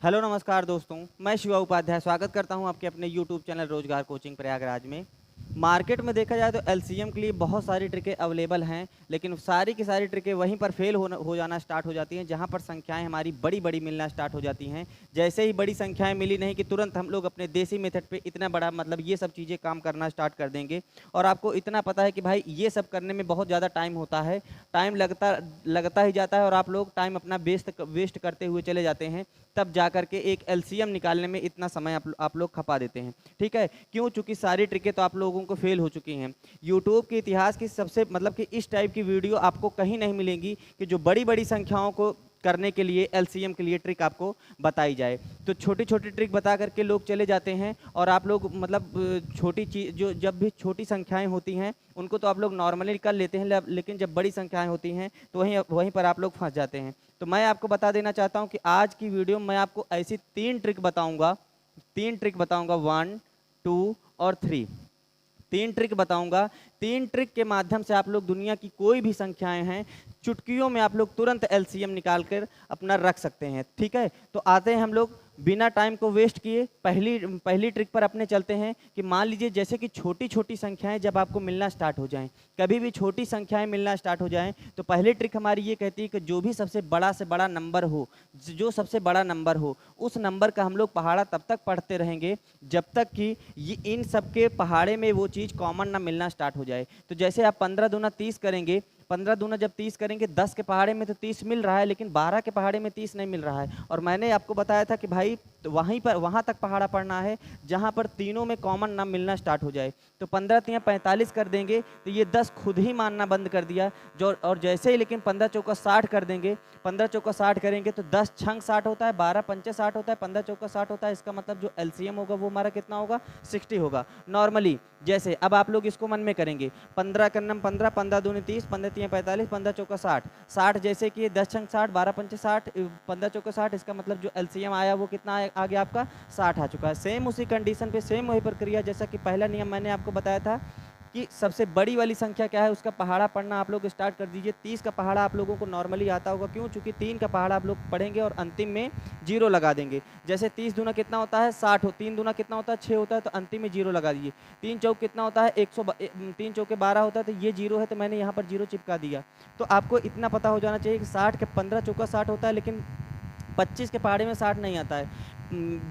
Hello नमस्कार दोस्तों, मैं शिवा उपाध्याय स्वागत करता हूं आपके अपने यूट्यूब चैनल रोजगार कोचिंग प्रयागराज में। मार्केट में देखा जाए तो एलसीएम के लिए बहुत सारी ट्रिकें अवेलेबल हैं, लेकिन सारी की सारी ट्रिकें वहीं पर फेल हो जाना स्टार्ट हो जाती हैं जहां पर संख्याएं हमारी बड़ी बड़ी मिलना स्टार्ट हो जाती हैं। जैसे ही बड़ी संख्याएं मिली नहीं कि तुरंत हम लोग अपने देसी मेथड पे इतना बड़ा मतलब ये सब चीज़ें काम करना स्टार्ट कर देंगे। और आपको इतना पता है कि भाई ये सब करने में बहुत ज़्यादा टाइम होता है, टाइम लगता लगता ही जाता है और आप लोग टाइम अपना वेस्ट करते हुए चले जाते हैं। तब जा करके एक एलसीएम निकालने में इतना समय आप लोग खपा देते हैं। ठीक है, क्यों? चूंकि सारी ट्रिकें तो आप लोगों को फेल हो चुकी हैं। यूट्यूब के इतिहास की सबसे मतलब कि इस टाइप की वीडियो आपको कहीं नहीं मिलेंगी कि जो बड़ी बड़ी संख्याओं को करने के लिए एलसीएम के लिए ट्रिक आपको बताई जाए। तो छोटी छोटी ट्रिक बता करके लोग चले जाते हैं और आप लोग मतलब छोटी चीज जो जब भी छोटी संख्याएं होती हैं उनको तो आप लोग नॉर्मली कर लेते हैं, लेकिन जब बड़ी संख्याएं होती हैं तो वहीं वहीं पर आप लोग फंस जाते हैं। तो मैं आपको बता देना चाहता हूं कि आज की वीडियो में मैं आपको ऐसी तीन ट्रिक बताऊंगा, 1, 2 और 3। तीन ट्रिक बताऊंगा। तीन ट्रिक के माध्यम से आप लोग दुनिया की कोई भी संख्याएं हैं, चुटकियों में आप लोग तुरंत एलसीएम निकाल कर अपना रख सकते हैं। ठीक है, तो आते हैं हम लोग बिना टाइम को वेस्ट किए पहली पहली ट्रिक पर अपने चलते हैं। कि मान लीजिए जैसे कि छोटी छोटी संख्याएं जब आपको मिलना स्टार्ट हो जाएं, कभी भी छोटी संख्याएं मिलना स्टार्ट हो जाएं, तो पहली ट्रिक हमारी ये कहती है कि जो भी सबसे बड़ा से बड़ा नंबर हो, जो सबसे बड़ा नंबर हो, उस नंबर का हम लोग पहाड़ा तब तक पढ़ते रहेंगे जब तक कि ये इन सबके पहाड़े में वो चीज़ कॉमन ना मिलना स्टार्ट हो जाए। तो जैसे आप 15 दूना 30 करेंगे, 15 दूना जब 30 करेंगे, 10 के पहाड़े में तो 30 मिल रहा है, लेकिन 12 के पहाड़े में 30 नहीं मिल रहा है। और मैंने आपको बताया था कि भाई तो वहाँ तक पहाड़ा पढ़ना है जहाँ पर तीनों में कॉमन ना मिलना स्टार्ट हो जाए। तो 15 तियाँ 45 कर देंगे तो ये 10 खुद ही मानना बंद कर दिया। जो और जैसे ही लेकिन 15 चौका 60 कर देंगे, 15 चौका 60 करेंगे तो 10 छंग 60 होता है, 12 पंचे 60 होता है, 15 चौका 60 होता है। इसका मतलब जो एलसीएम होगा वो हमारा कितना होगा? 60 होगा नॉर्मली। जैसे अब आप लोग इसको मन में करेंगे, 15 कन्नम 15, 15 दूनी 30, 15 तियाँ 45, 15 चौका 60, 60 जैसे कि 10 छंग 60, 12 पंचे 60, 15 चौका 60। इसका मतलब जो एलसीएम आया वो कितना आ गया आपका? 60 आ चुका है। सेम उसी कंडीशन पे सेम वही प्रक्रिया जैसा कि पहला नियम मैंने आपको बताया था कि सबसे बड़ी वाली संख्या क्या है उसका पहाड़ा पढ़ना आप लोग स्टार्ट कर दीजिए। 30 का पहाड़ा आप लोगों को नॉर्मली आता होगा, क्यों? चूंकि 3 का पहाड़ा आप लोग पढ़ेंगे और अंतिम में जीरो लगा देंगे। जैसे 30 दूना कितना होता है? 60 हो, 3 दूना कितना होता है? 6 होता है, तो अंतिम में जीरो लगा दीजिए। 3 चौक कितना होता है? 3 चौके 12 होता है, तो ये जीरो है तो मैंने यहाँ पर जीरो चिपका दिया। तो आपको इतना पता हो जाना चाहिए कि 60 के 15 चौका 60 होता है, लेकिन 25 के पहाड़े में 60 नहीं आता है।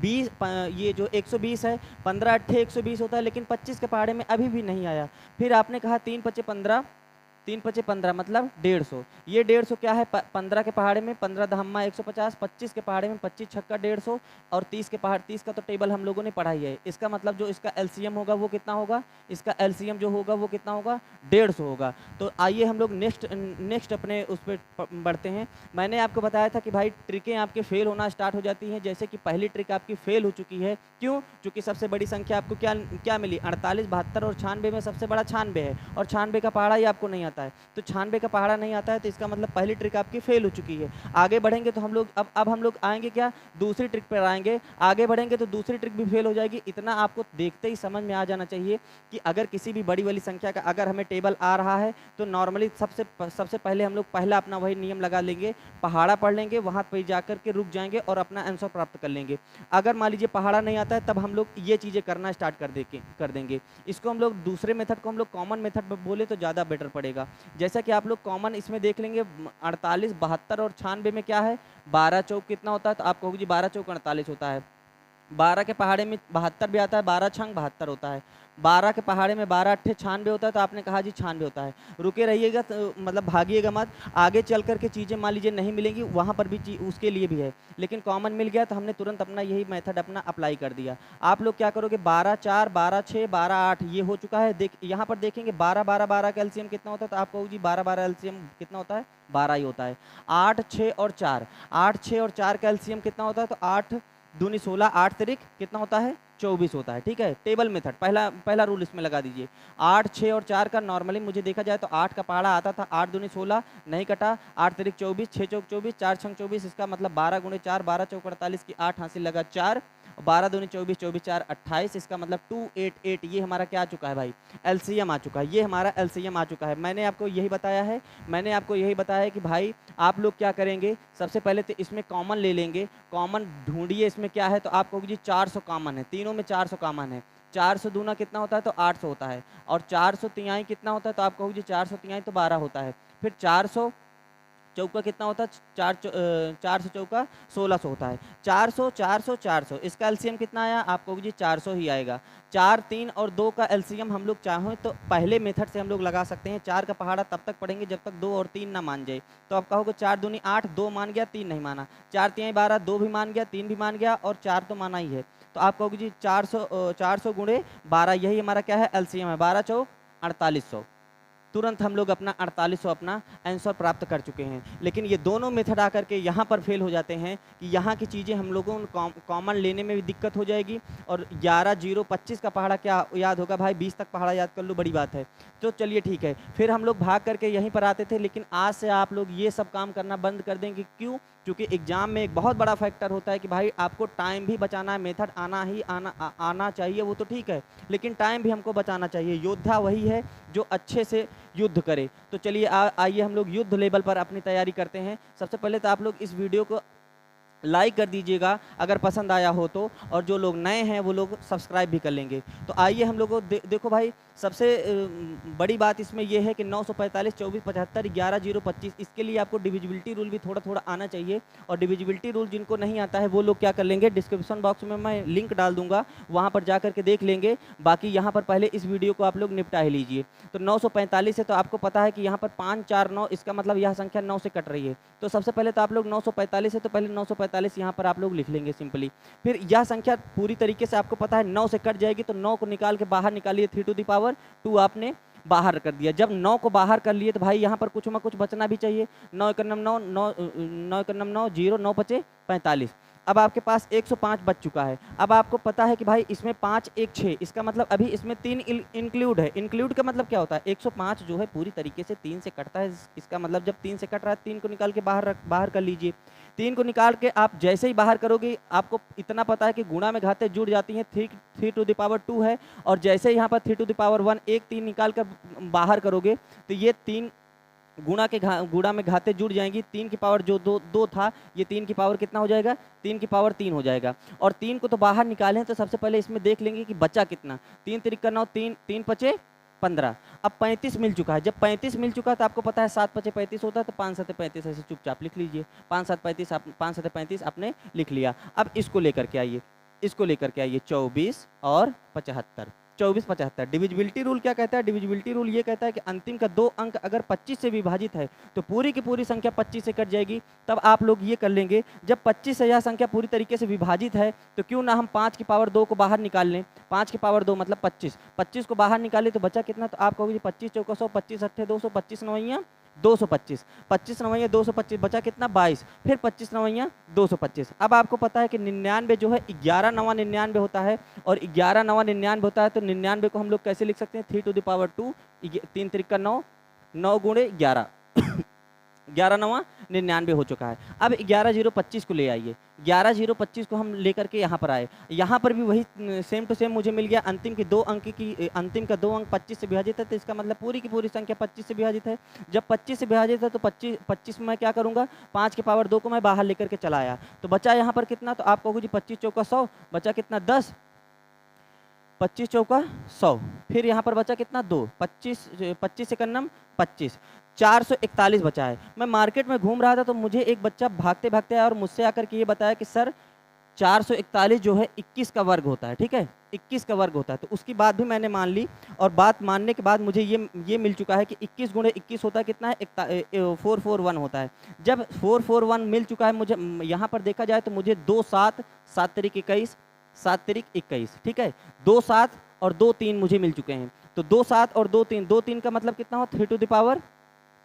20 ये जो 120 है, 15 अट्ठे 120 होता है, लेकिन 25 के पहाड़े में अभी भी नहीं आया। फिर आपने कहा 3 पचे 15, 3 पचे 15 मतलब 150। ये 150 क्या है? 15 के पहाड़े में 15 दहम्मा 150, 25 के पहाड़े में 25 छक्का 150, और 30 का तो टेबल हम लोगों ने पढ़ा ही है। इसका मतलब जो इसका एलसीएम होगा वो कितना होगा? इसका एलसीएम जो होगा वो कितना होगा? 150 होगा। तो आइए हम लोग नेक्स्ट अपने उस पर बढ़ते हैं। मैंने आपको बताया था कि भाई ट्रिकें आपके फेल होना स्टार्ट हो जाती हैं। जैसे कि पहली ट्रिक आपकी फेल हो चुकी है, क्यों? क्योंकि सबसे बड़ी संख्या आपको क्या क्या मिली? 48, 72 और 96 में सबसे बड़ा 96 है, और 96 का पहाड़ा ही आपको नहीं आता है। तो 96 का पहाड़ा नहीं आता है, तो इसका मतलब पहली ट्रिक आपकी फेल हो चुकी है। आगे बढ़ेंगे तो हम लोग अब हम लोग आएंगे क्या? दूसरी ट्रिक पर आएंगे। आगे बढ़ेंगे तो दूसरी ट्रिक भी फेल हो जाएगी। इतना आपको देखते ही समझ में आ जाना चाहिए कि अगर किसी भी बड़ी वाली संख्या का अगर हमें टेबल आ रहा है तो नॉर्मली सबसे पहले हम लोग पहला अपना वही नियम लगा लेंगे, पहाड़ा पढ़ लेंगे, वहां पर जाकर के रुक जाएंगे और अपना आंसर प्राप्त कर लेंगे। अगर मान लीजिए पहाड़ा नहीं आता है, तब हम लोग ये चीजें करना स्टार्ट कर देंगे। इसको हम लोग दूसरे मेथड को हम लोग कॉमन मेथड बोले तो ज्यादा बेटर पड़ेगा। जैसा कि आप लोग कॉमन इसमें देख लेंगे, 48, 72 और 96 में क्या है? 12 चौक कितना होता है? तो आप कहोगे जी 12 चौक 48 होता है। 12 के पहाड़े में 72 भी आता है, 12 छंग 72 होता है। 12 के पहाड़े में 12 अट्ठे 96 होता है, तो आपने कहा जी 96 होता है। रुके रहिएगा, तो मतलब भागिएगा मत। आगे चल करके चीज़ें मान लीजिए नहीं मिलेंगी, वहाँ पर भी उसके लिए भी है, लेकिन कॉमन मिल गया तो हमने तुरंत अपना यही मेथड अपना अप्लाई कर दिया। आप लोग क्या करोगे? 12 4, 12 6, 12 8 ये हो चुका है। यहाँ पर देखेंगे 12 12 12 का एलसीएम कितना होता है? तो आप कहोगे जी 12 12 एलसीएम कितना होता है? 12 ही होता है। 8 6 और 4, 8 6 और 4 का एलसीएम कितना होता है? तो 8 दूनी 16, 8 तिरिक कितना होता है? 24 होता है। ठीक है, टेबल मेथड पहला पहला रूल इसमें लगा दीजिए। 8 6 और 4 का नॉर्मली मुझे देखा जाए तो 8 का पहाड़ा आता था, 8 दूनी 16 नहीं कटा, 8 तिरिक 24, 6 चौक 24, 4 छंग 24। इसका मतलब 12 गुणे 4, 12 चौक 48 की 8 हासिल लगा 4, 12 दूनी 24, 24 4 28, इसका मतलब 288 ये हमारा क्या आ चुका है भाई, एलसीएम आ चुका है। ये हमारा एलसीएम आ चुका है। मैंने आपको यही बताया है कि भाई आप लोग क्या करेंगे, सबसे पहले तो इसमें कॉमन ले लेंगे। कॉमन ढूंढिए इसमें क्या है, तो आप कहोगे जी 400 कॉमन है, तीनों में 400 कॉमन है। 400 दूना कितना होता है, तो 800 होता है। और 400 तिहाई कितना होता है, तो आप कहोगे जी 400 तिहाई तो 12 होता है। फिर 400 चौका कितना होता है, 400 चौका 1600 होता है। 400 400 400 इसका एलसीएम कितना आया, आप कहोगे जी 400 ही आएगा। 4 3 और 2 का एलसीएम हम लोग चाहें तो पहले मेथड से हम लोग लगा सकते हैं। 4 का पहाड़ा तब तक पढ़ेंगे जब तक 2 और 3 ना मान जाए। तो आप कहोगे 4 दूनी 8, 2 मान गया, 3 नहीं माना। 4 तिहाई 12, 2 भी मान गया, 3 भी मान गया और 4 तो माना ही है। तो आप कहोगे जी 400 गुणे 12, यही हमारा क्या है, एलसीएम है। 12 चौक 4800। तुरंत हम लोग अपना 4800 अपना आंसर प्राप्त कर चुके हैं। लेकिन ये दोनों मेथड आकर के यहाँ पर फेल हो जाते हैं कि यहाँ की चीज़ें हम लोगों को कॉमन लेने में भी दिक्कत हो जाएगी। और 11 0 25 का पहाड़ा क्या याद होगा भाई, 20 तक पहाड़ा याद कर लो, बड़ी बात है। तो चलिए ठीक है, फिर हम लोग भाग करके यहीं पर आते थे। लेकिन आज से आप लोग ये सब काम करना बंद कर देंगे। क्यों? क्योंकि एग्जाम में एक बहुत बड़ा फैक्टर होता है कि भाई आपको टाइम भी बचाना है। मेथड आना चाहिए, वो तो ठीक है, लेकिन टाइम भी हमको बचाना चाहिए। योद्धा वही है जो अच्छे से युद्ध करे। तो चलिए आइए हम लोग युद्ध लेवल पर अपनी तैयारी करते हैं। सबसे पहले तो आप लोग इस वीडियो को लाइक कर दीजिएगा अगर पसंद आया हो तो, और जो लोग नए हैं वो लोग सब्सक्राइब भी कर लेंगे। तो आइए हम लोग को देखो भाई, सबसे बड़ी बात इसमें यह है कि 945 24 75 11 0 25, इसके लिए आपको डिविजिबिलिटी रूल भी थोड़ा थोड़ा आना चाहिए। और डिविजिबिलिटी रूल जिनको नहीं आता है वो लोग क्या कर लेंगे, डिस्क्रिप्शन बॉक्स में मैं लिंक डाल दूंगा, वहाँ पर जा करके देख लेंगे। बाकी यहाँ पर पहले इस वीडियो को आप लोग निपटा ही लीजिए। तो 945 है तो आपको पता है कि यहाँ पर 5 4 9, इसका मतलब यह संख्या 9 से कट रही है। तो सबसे पहले तो आप लोग 945 है तो पहले 945 यहाँ पर आप लोग लिख लेंगे सिंपली। फिर यह संख्या पूरी तरीके से आपको पता है 9 से कट जाएगी, तो 9 को निकाल के बाहर निकालिए, 3 टू द पावर 2 आपने बाहर कर दिया। जब 9 को बाहर कर लिए तो भाई यहाँ पर कुछ ना कुछ बचना भी चाहिए। 9 1 9 9 9 1 9 0 9 5 45। अब आपके पास 105 बच चुका है। अब आपको पता है कि भाई इसमें 5 1 6, इसका मतलब अभी इसमें 3 इंक्लूड है। इंक्लूड का मतलब क्या होता है, 105 जो है पूरी तरीके से 3 से कटता है। इसका मतलब जब 3 से कट रहा है, 3 को निकाल के बाहर कर लीजिए। 3 को निकाल के आप जैसे ही बाहर करोगे, आपको इतना पता है कि गुणा में घाते जुड़ जाती हैं। 3 टू द पावर 2 है, और जैसे यहाँ पर 3 टू द पावर 1 एक 3 निकाल कर बाहर करोगे तो ये 3 गुणा में घाते जुड़ जाएंगी। 3 की पावर जो 2 था, ये 3 की पावर कितना हो जाएगा, 3 की पावर 3 हो जाएगा। और 3 को तो बाहर निकालें तो सबसे पहले इसमें देख लेंगे कि बचा कितना। 3 तिरिक 9, 3 3 5 15। अब 35 मिल चुका है। जब 35 मिल चुका है तो आपको पता है 7 5 35 होता है, तो 5 7 35 ऐसे चुपचाप लिख लीजिए। 5 7 35 आपने लिख लिया। अब इसको लेकर के आइए, 24 और 75, 24 75। डिविजिबिलिटी रूल क्या कहता है, डिविजिबिलिटी रूल ये कहता है कि अंतिम का 2 अंक अगर 25 से विभाजित है तो पूरी की पूरी संख्या 25 से कट जाएगी। तब आप लोग ये कर लेंगे, जब 25 से यह संख्या पूरी तरीके से विभाजित है तो क्यों ना हम 5 की पावर 2 को बाहर निकाल लें। 5 की पावर 2 मतलब 25, 25 को बाहर निकाले तो बचा कितना, तो आप कहोगे 25 चौका 100, 25 अट्ठे 200, 25 नवैया 225, 25 नवैया 225, बचा कितना 22, फिर 25 नवैया 225। अब आपको पता है कि 99 जो है 11 9 99 होता है, और 11 9 99 होता है। तो 99 को हम लोग कैसे लिख सकते हैं, 3 टू द पावर 2, 3 3 9, 9 गुणे 11, 11 9 99 हो चुका है। अब 11 0 25 को ले आइए। 11 0 25 को हम लेकर के यहाँ पर आए। यहाँ पर भी वही सेम टू सेम मुझे मिल गया। अंतिम का 2 अंक 25 से विभाजित है, तो इसका मतलब पूरी की पूरी संख्या 25 से विभाजित है। जब 25 से विभाजित है तो 25 में मैं क्या करूँगा, 5 की पावर 2 को मैं बाहर लेकर के चला आया। तो बचा यहाँ पर कितना, तो आप कहोगे जी 25 चौका 100, बचा कितना 10, 25 चौका 100। फिर यहाँ पर बचा कितना 2, 25 से कन्नम 25, 441 बचा है। मैं मार्केट में घूम रहा था तो मुझे एक बच्चा भागते भागते आया और मुझसे आकर के ये बताया कि सर 441 जो है 21 का वर्ग होता है। ठीक है, 21 का वर्ग होता है। तो उसकी बात भी मैंने मान ली, और बात मानने के बाद मुझे ये मिल चुका है कि 21 गुणे 21 होता है कितना है, 441 होता है। जब 441 मिल चुका है मुझे, यहाँ पर देखा जाए तो मुझे 2 7 7 तिरिक 21, 7 तिरिक 21, ठीक है, 2 7 और 2 3 मुझे मिल चुके हैं। तो 2 7 और 2 3, 2 3 का मतलब कितना हो, 3 टू द पावर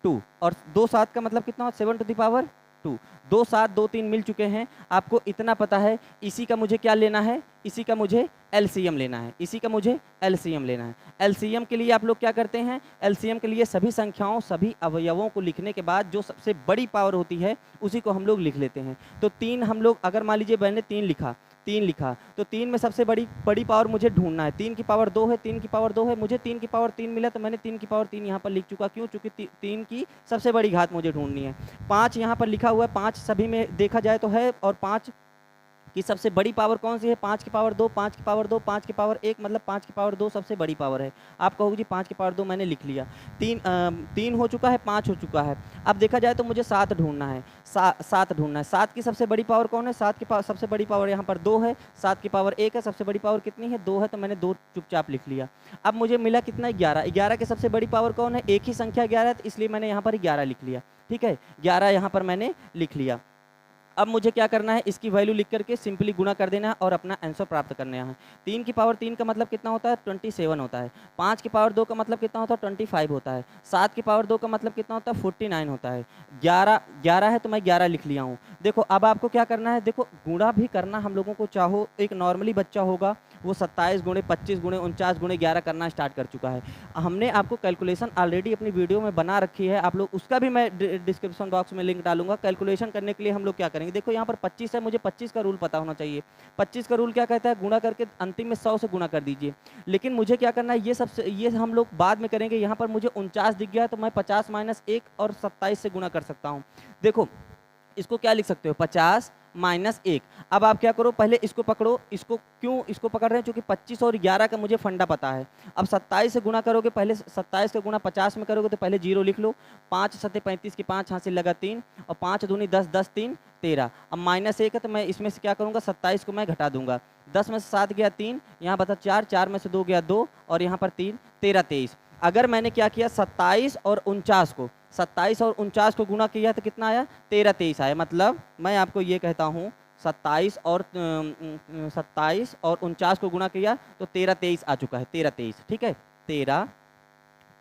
2, और 2 7 का मतलब कितना हो, 7 टू द पावर 2। 2 7 2 3 मिल चुके हैं। आपको इतना पता है, इसी का मुझे क्या लेना है, इसी का मुझे एलसीएम लेना है, इसी का मुझे एलसीएम लेना है। एलसीएम के लिए आप लोग क्या करते हैं, एलसीएम के लिए सभी संख्याओं सभी अवयवों को लिखने के बाद जो सबसे बड़ी पावर होती है उसी को हम लोग लिख लेते हैं। तो 3 हम लोग, अगर मान लीजिए मैंने 3 लिखा, 3 लिखा, तो 3 में सबसे बड़ी पावर मुझे ढूंढना है। 3 की पावर 2 है, 3 की पावर 2 है, मुझे 3 की पावर 3 मिला, तो मैंने 3 की पावर 3 यहाँ पर लिख चुका। क्यों? चूँकि 3 की सबसे बड़ी घात मुझे ढूंढनी है। 5 यहाँ पर लिखा हुआ है, 5 सभी में देखा जाए तो है, और 5 की सबसे बड़ी पावर कौन सी है? 5 की पावर 2, 5 की पावर 2, 5 की पावर 1, मतलब 5 की पावर 2 सबसे बड़ी पावर है। आप कहोगे जी 5 की पावर 2 मैंने लिख लिया। 3 हो चुका है, 5 हो चुका है। अब देखा जाए तो मुझे 7 ढूंढना है। 7 ढूंढना है। 7 की सबसे बड़ी पावर कौन है? 7 की सबसे बड़ी पावर यहाँ पर 2 है। 7 की पावर 1 है, सबसे बड़ी पावर कितनी है? 2 है, तो मैंने 2 चुपचाप लिख लिया। अब मुझे मिला कितना? 11। 11 की सबसे बड़ी पावर कौन है? एक ही संख्या 11 है, तो इसलिए मैंने यहाँ पर 11 लिख लिया। ठीक है, 11 यहाँ पर मैंने लिख लिया। अब मुझे क्या करना है? इसकी वैल्यू लिख करके सिंपली गुणा कर देना है और अपना आंसर प्राप्त करना है। 3 की पावर 3 का मतलब कितना होता है? 27 होता है। 5 की पावर 2 का मतलब कितना होता है? 25 होता है। 7 की पावर 2 का मतलब कितना होता है? 49 होता है। 11 है, तो मैं 11 लिख लिया हूँ। देखो अब आपको क्या करना है? देखो गुणा भी करना हम लोगों को, चाहो एक नॉर्मली बच्चा होगा वो 27 गुणे 25 गुणे 49 गुणे 11 करना स्टार्ट कर चुका है। हमने आपको कैलकुलेशन ऑलरेडी अपनी वीडियो में बना रखी है, आप लोग उसका भी मैं डिस्क्रिप्शन बॉक्स में लिंक डालूंगा। कैलकुलेशन करने के लिए हम लोग क्या करेंगे? देखो यहाँ पर 25 है, मुझे 25 का रूल पता होना चाहिए। 25 का रूल क्या कहता है? गुणा करके अंतिम में 100 से गुणा कर दीजिए। लेकिन मुझे क्या करना है? ये हम लोग बाद में करेंगे। यहाँ पर मुझे 49 दिख गया, तो मैं 50 माइनस 1 और 27 से गुणा कर सकता हूँ। देखो इसको क्या लिख सकते हो? 50 माइनस 1। अब आप क्या करो? पहले इसको पकड़ो। इसको क्यों इसको पकड़ रहे हैं? क्योंकि 25 और 11 का मुझे फंडा पता है। अब 27 से गुणा करोगे, पहले 27 का गुणा 50 में करोगे तो पहले 0 लिख लो। 5 सत्ते 35 की 5 हासिल लगा 3, और 5 दूनी 10, 10 3 13। अब माइनस 1 है, तो मैं इसमें से क्या करूँगा? 27 को मैं घटा दूंगा। 10 में से 7 गया 3, यहाँ बता 4, 4 में से 2 गया 2, और यहाँ पर 3, 13 23। अगर मैंने क्या किया? 27 और 49 को गुणा किया तो कितना आया? 13 23 आया। मतलब मैं आपको ये कहता हूँ 27 और 49 को गुणा किया तो 13 23 आ चुका है। 13 23, ठीक है, 13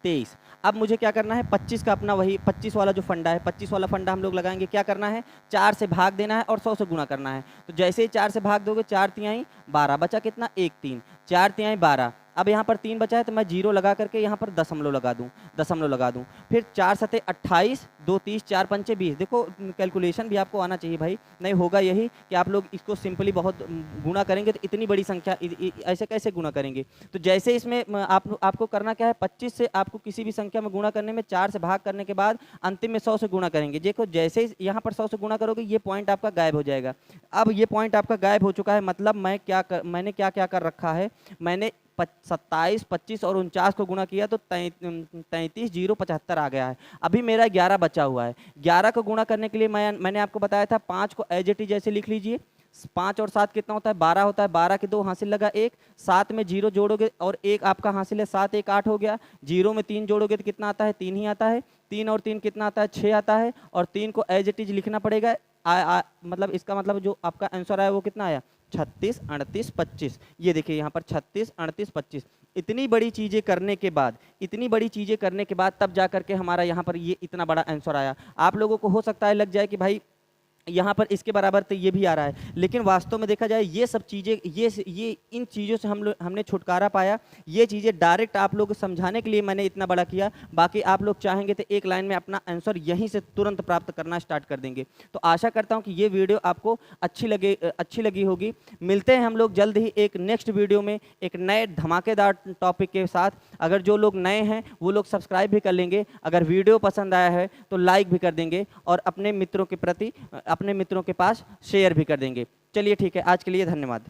23। अब मुझे क्या करना है? 25 का अपना वही 25 वाला जो फंडा है, 25 वाला फंडा हम लोग लगाएंगे। क्या करना है? 4 से भाग देना है और 100 से गुणा करना है। तो जैसे ही 4 से भाग दोगे, 4 तिहाई 12, बचा कितना? 1 3, 4 तिहाई 12। अब यहाँ पर 3 बचा है, तो मैं 0 लगा करके यहाँ पर दशमलव लगा दूँ। फिर 4 सत्ते 28, 2 30, 4 पंचे 20। देखो कैलकुलेशन भी आपको आना चाहिए भाई, नहीं होगा यही कि आप लोग इसको सिंपली बहुत गुणा करेंगे तो इतनी बड़ी संख्या ऐसे कैसे गुणा करेंगे? तो जैसे इसमें आपको करना क्या है? 25 से आपको किसी भी संख्या में गुणा करने में 4 से भाग करने के बाद अंतिम में 100 से गुणा करेंगे। देखो जैसे ही यहाँ पर 100 से गुणा करोगे, ये पॉइंट आपका गायब हो जाएगा। अब ये पॉइंट आपका गायब हो चुका है, मतलब मैंने क्या क्या कर रखा है? मैंने 27, 25 और 49 को गुणा किया तो 33 0 75 आ गया है। अभी मेरा 11 बचा हुआ है। 11 को गुणा करने के लिए मैंने आपको बताया था 5 को एज इट इज जैसे लिख लीजिए। 5 और 7 कितना होता है? 12 होता है। 12 के 2 हासिल लगा 1, 7 में 0 जोड़ोगे और 1 आपका हासिल है, 7 1 8 हो गया। 0 में 3 जोड़ोगे तो कितना आता है? 3 ही आता है। 3 और 3 कितना आता है? 6 आता है। और 3 को एज इट इज लिखना पड़ेगा। मतलब इसका मतलब जो आपका आंसर आया वो कितना आया? 36 38 25। ये देखिए यहाँ पर 36 38 25। इतनी बड़ी चीज़ें करने के बाद तब जा करके हमारा यहाँ पर ये इतना बड़ा आंसर आया। आप लोगों को हो सकता है लग जाए कि भाई यहाँ पर इसके बराबर तो ये भी आ रहा है, लेकिन वास्तव में देखा जाए ये सब चीज़ें ये इन चीज़ों से हमने छुटकारा पाया। ये चीज़ें डायरेक्ट आप लोग को समझाने के लिए मैंने इतना बड़ा किया। बाकी आप लोग चाहेंगे तो एक लाइन में अपना आंसर यहीं से तुरंत प्राप्त करना स्टार्ट कर देंगे। तो आशा करता हूँ कि ये वीडियो आपको अच्छी लगी होगी। मिलते हैं हम लोग जल्द ही एक नेक्स्ट वीडियो में एक नए धमाकेदार टॉपिक के साथ। अगर जो लोग नए हैं वो लोग सब्सक्राइब भी कर लेंगे। अगर वीडियो पसंद आया है तो लाइक भी कर देंगे और अपने मित्रों के पास शेयर भी कर देंगे। चलिए ठीक है, आज के लिए धन्यवाद।